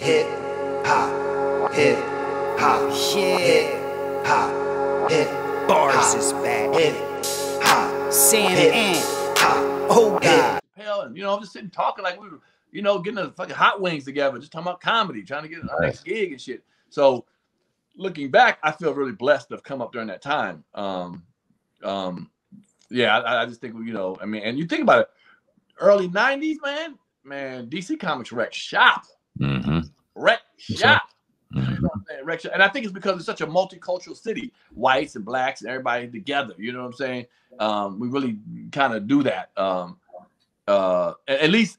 hip hop, hip hop, hip hop, hip Bars is back. hip hop, Santa hip Ant. hop. Oh God. And just sitting talking like we were, getting the fucking hot wings together, just talking about comedy, trying to get our next gig and shit. So looking back, I feel really blessed to have come up during that time. Yeah, I just think, and you think about it, early 90s, man, DC Comics wrecked shop. Wrecked shop. Wrecked shop. And I think it's because it's such a multicultural city, whites and blacks and everybody together. You know what I'm saying? We really kind of do that. At least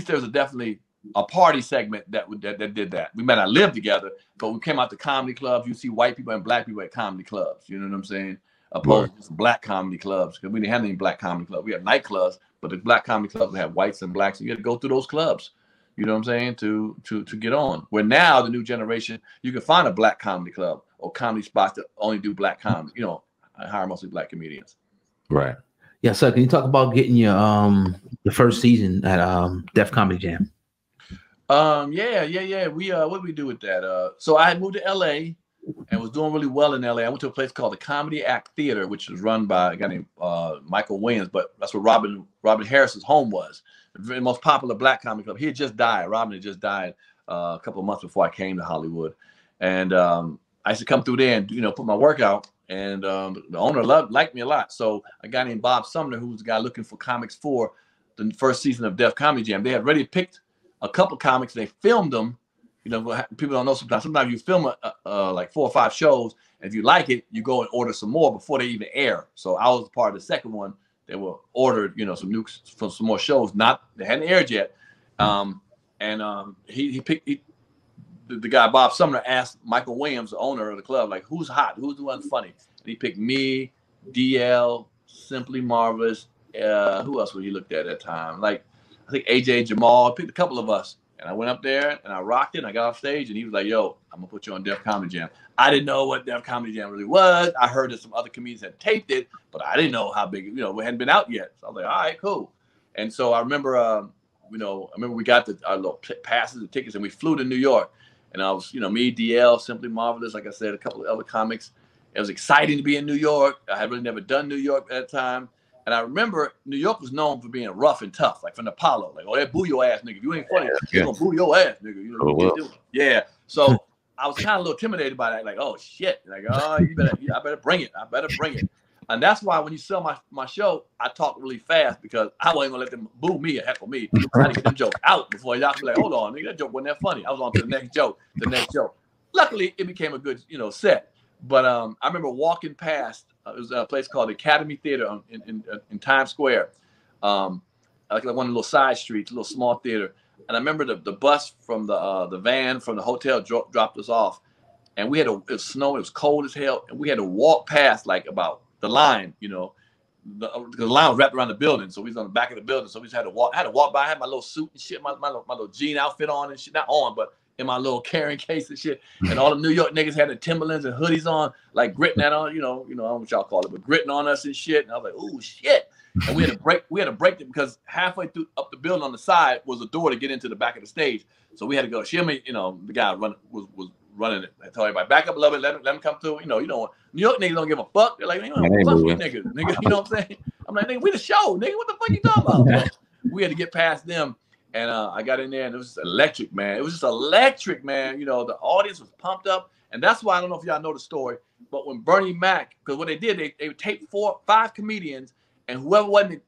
there's definitely a party segment that did that. We might not live together, but we came out to comedy clubs. You see white people and black people at comedy clubs. You know what I'm saying? Opposed to some black comedy clubs, because we didn't have any black comedy clubs. We had nightclubs, but the black comedy clubs had whites and blacks, and you had to go through those clubs. You know what I'm saying? To get on. Where now the new generation, you can find a black comedy club or comedy spots that only do black comedy. I hire mostly black comedians. Right. Yeah. So can you talk about getting your the first season at Def Comedy Jam? Yeah. We what did we do with that? So I had moved to LA and was doing really well in LA. I went to a place called the Comedy Act Theater, which was run by a guy named Michael Williams, but that's where Robin Harris's home was. The most popular black comedy club. He had just died. Robin had just died a couple of months before I came to Hollywood. And I used to come through there and, put my work out. And the owner liked me a lot. So a guy named Bob Sumner, who was the guy looking for comics for the first season of Def Comedy Jam, they had already picked a couple comics. They filmed them. People don't know sometimes. Sometimes you film like 4 or 5 shows, and if you like it, you go and order some more before they even air. So I was part of the second one. They were ordered, some more shows. They hadn't aired yet. He picked the guy Bob Sumner asked Michael Williams, the owner of the club, like, who's hot, who's the one funny? And he picked me, DL, Simply Marvelous. Who else would he looked at that time? Like, I think AJ Jamal. Picked a couple of us. And I went up there and I rocked it and I got off stage and he was like, yo, I'm gonna put you on Def Comedy Jam. I didn't know what Def Comedy Jam really was. I heard that some other comedians had taped it, but I didn't know how big, it hadn't been out yet. So I was like, all right, cool. And so I remember, we got our little passes and tickets and we flew to New York. And I was, me, DL, Simply Marvelous, like I said, a couple of other comics. It was exciting to be in New York. I had really never done New York at that time. And I remember New York was known for being rough and tough, like from the Apollo. Like, they boo your ass, nigga. If you ain't funny, they're going to boo your ass, nigga. Yeah. So I was kind of a little intimidated by that. Like, oh, shit. Like, oh, I better bring it. And that's why when you sell my show, I talk really fast because I wasn't going to let them boo me or heckle me. I had to get them jokes out before y'all be like, hold on, nigga, that joke wasn't that funny. I was on to the next joke. Luckily, it became a good, set. But I remember walking past, it was a place called the Academy Theater in Times Square, like one of the little side streets, a little small theater. And I remember the bus from the van from the hotel dropped us off. And it was snowing, it was cold as hell. And we had to walk past like about the line, the line was wrapped around the building. So we was on the back of the building. So we just had to walk. I had to walk by. I had my little suit and shit, my little jean outfit on and shit, not on, but in my little carrying case and shit. And all the New York niggas had the Timberlands and hoodies on, like gritting that on, I don't know what y'all call it, but gritting on us and shit. And I was like, ooh, shit. And we had to break it because halfway through up the building on the side was a door to get into the back of the stage. So we had to go. Shimmy, the guy was running it. I told everybody, back up a little bit, let him come through. New York niggas don't give a fuck. They're like, fuck you niggas. Nigga, you know what I'm saying? I'm like, nigga, we the show, nigga. What the fuck you talking about? We had to get past them. And I got in there and it was just electric, man. It was just electric, man. The audience was pumped up. And that's why I don't know if y'all know the story, but when Bernie Mac, because what they did, they taped 4 or 5 comedians, and whoever wasn't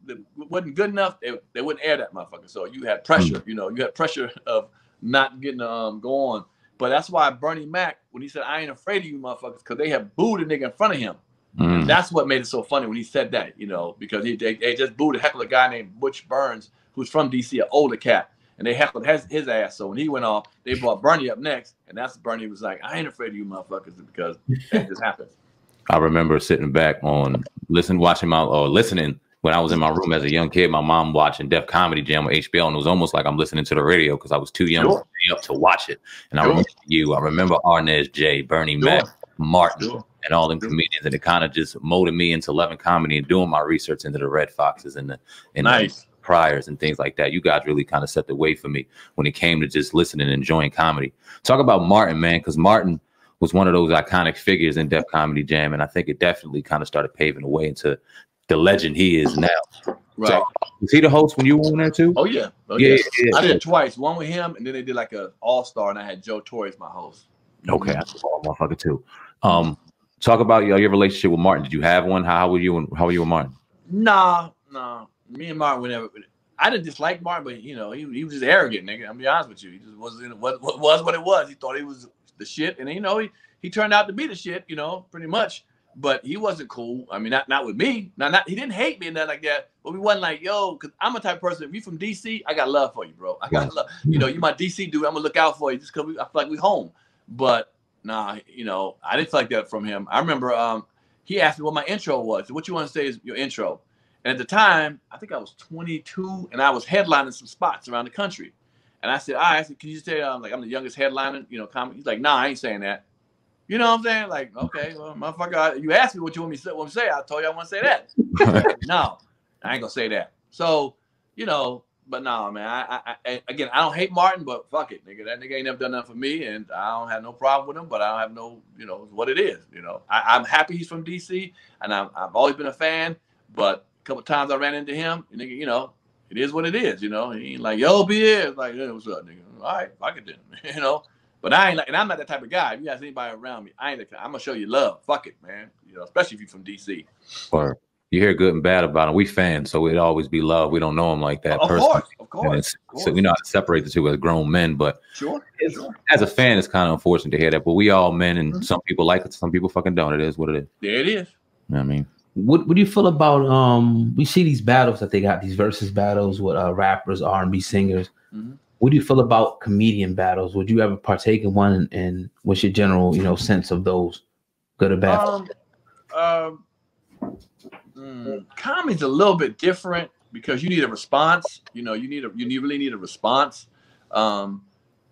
good enough, they wouldn't air that motherfucker. So you had pressure, you had pressure of not getting to go on. But that's why Bernie Mac, when he said, I ain't afraid of you motherfuckers, because they had booed a nigga in front of him. And that's what made it so funny when he said that, because they just booed a heckler guy named Butch Burns, who's from DC, an older cat, and they heckled his ass. So when he went off, they brought Bernie up next, and that's Bernie was like, I ain't afraid of you motherfuckers, because that just happened. I remember sitting back listening when I was in my room as a young kid, my mom watching Def Comedy Jam on HBO, and it was almost like I'm listening to the radio because I was too young to stay up to watch it. And I remember I remember Arnez J, Bernie Mac, Martin, and all them comedians, and it kind of just molded me into loving comedy and doing my research into the Red Foxes and the Priors and things like that. You guys really kind of set the way for me when it came to just listening and enjoying comedy. Talk about Martin, man, because Martin was one of those iconic figures in Def Comedy Jam, and I think it definitely kind of started paving the way into the legend he is now. Right. So, was he the host when you were on there too? Oh yeah. Yeah. I did it twice. One with him, and then they did like a all-star, and I had Joe Torre as my host. Okay, that's a motherfucker too. Talk about your relationship with Martin. Did you have one? How were you with Martin? Nah. Me and Martin, whenever I didn't dislike Martin, but you know, he was just arrogant, nigga. I'm be honest with you. He just wasn't what it was. He thought he was the shit, and you know, he turned out to be the shit, you know, pretty much. But he wasn't cool. I mean, not with me. Not he didn't hate me and nothing like that. But we wasn't like, yo, because I'm a type of person. If you from DC, I got love for you, bro. I got love. You know, you my DC dude. I'm gonna look out for you just because I feel like we home. But nah, you know, I didn't feel like that from him. I remember he asked me what my intro was. What you want to say is your intro. And at the time, I think I was 22, and I was headlining some spots around the country. And I said, can you say like I'm the youngest headliner, you know, comedy? He's like, nah, I ain't saying that. You know what I'm saying? Like, okay, well, motherfucker, you asked me what you want me to say. I told you I want to say that. No, I ain't gonna say that. So, you know, but no, man. I again, I don't hate Martin, but fuck it, nigga. That nigga ain't never done nothing for me, and I don't have no problem with him. But I don't have no, you know, what it is. You know, I'm happy he's from DC, and I've always been a fan. But a couple times I ran into him, and nigga, you know, it is what it is. You know, he ain't like, yo, Pierre, like, hey, what's up, nigga? All right, fuck it then. You know. But I ain't like, and I'm not that type of guy. If you ask anybody around me, I'm gonna show you love. Fuck it, man. You know, especially if you're from DC. Or you hear good and bad about him. We fans, so it'd always be love. We don't know him like that. Of course. So we know how to separate the two as grown men. But sure. As a fan, it's kind of unfortunate to hear that. But we all men, and some people like it, some people fucking don't. It is what it is. There it is. You know what I mean, what do you feel about we see these battles that they got, these versus battles with rappers, R&B singers. Mm-hmm. What do you feel about comedian battles? Would you ever partake in one? And what's your general, you know, sense of those, good or bad? Comedy's a little bit different because you need a response. You know, you really need a response. Like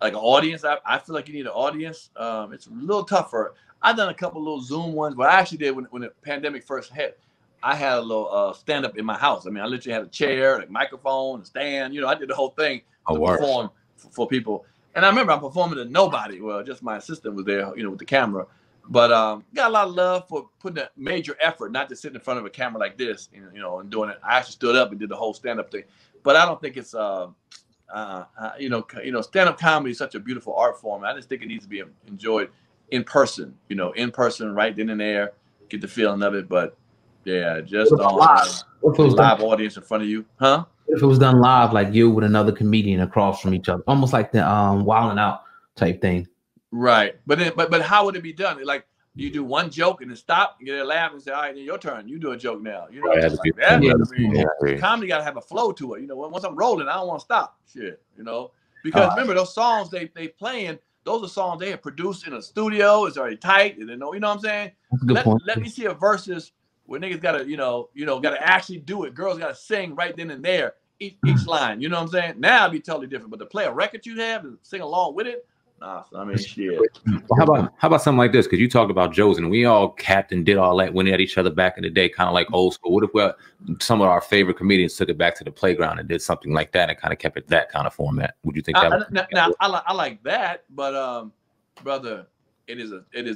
an audience. I feel like you need an audience. It's a little tougher. I've done a couple little Zoom ones, but I actually did when the pandemic first hit. I had a little stand up in my house. I mean, I literally had a chair, a microphone, a stand. You know, I did the whole thing to perform for people. And I remember I'm performing to nobody. Well, just my assistant was there, you know, with the camera. But got a lot of love for putting a major effort, not just sitting in front of a camera like this, you know, and doing it. I actually stood up and did the whole stand-up thing. But I don't think it's, you know, stand-up comedy is such a beautiful art form. I just think it needs to be enjoyed in person, you know, right then and there, get the feeling of it. But yeah, just on live audience in front of you, huh? If it was done live, like you with another comedian across from each other, almost like the Wild 'N Out type thing. Right, but how would it be done? Like you do one joke and then stop and get a laugh and say, all right, then your turn. You do a joke now. You know, like that. Comedy got to have a flow to it. You know, once I'm rolling, I don't want to stop. Shit, you know, because remember those songs they playing. Those are songs they have produced in a studio. It's already tight. And you know what I'm saying? Let me see a versus where niggas gotta actually do it. Girls gotta sing right then and there. Each line, you know what I'm saying? Now it'd be totally different. But to play a record you have and sing along with it, nah, I mean shit. Well, how about something like this? Because you talked about Joe's and we all capped and did all that, went at each other back in the day, kind of like old school. What if some of our favorite comedians took it back to the playground and did something like that and kind of kept it that kind of format? Would you think that? I like that, but brother, it is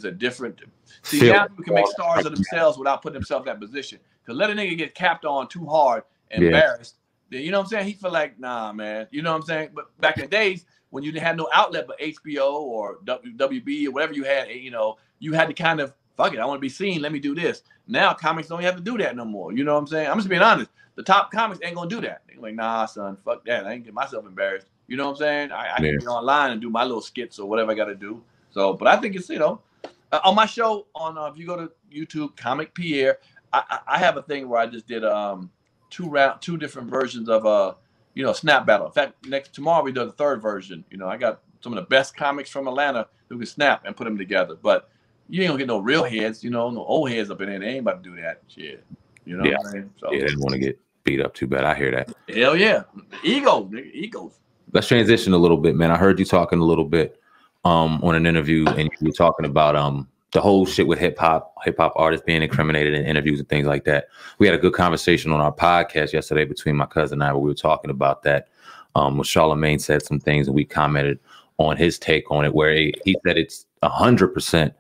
a different. See, now people can make stars of themselves without putting themselves in that position. Because let a nigga get capped on too hard and embarrassed. You know what I'm saying? He feel like, nah, man. You know what I'm saying? But back in the days when you had no outlet but HBO or WB or whatever you had, you know, you had to kind of, fuck it, I want to be seen. Let me do this. Now comics don't have to do that no more. You know what I'm saying? I'm just being honest. The top comics ain't gonna do that. They're like, nah, son, fuck that. I ain't get myself embarrassed. You know what I'm saying? I can get online and do my little skits or whatever I got to do. So, but I think it's, you know, on my show on if you go to YouTube, Comedian Pierre, I have a thing where I just did two different versions of you know, snap battle. In fact, tomorrow we do the third version. You know, I got some of the best comics from Atlanta who can snap and put them together. But you ain't gonna get no real heads, you know, no old heads up in there. They ain't about to do that shit. You know what I mean? So, yeah, they didn't want to get beat up too bad. I hear that. Hell yeah. Egos. Let's transition a little bit, man. I heard you talking a little bit on an interview and you were talking about the whole shit with hip hop artists being incriminated in interviews and things like that. We had a good conversation on our podcast yesterday between my cousin and I, where we were talking about that. When Charlemagne said some things and we commented on his take on it, where he said it's 100%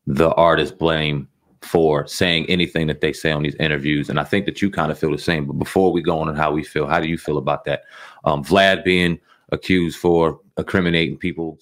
the artist blame for saying anything that they say on these interviews. And I think that you kind of feel the same. But before we go on how we feel, how do you feel about that? Vlad being accused for incriminating people.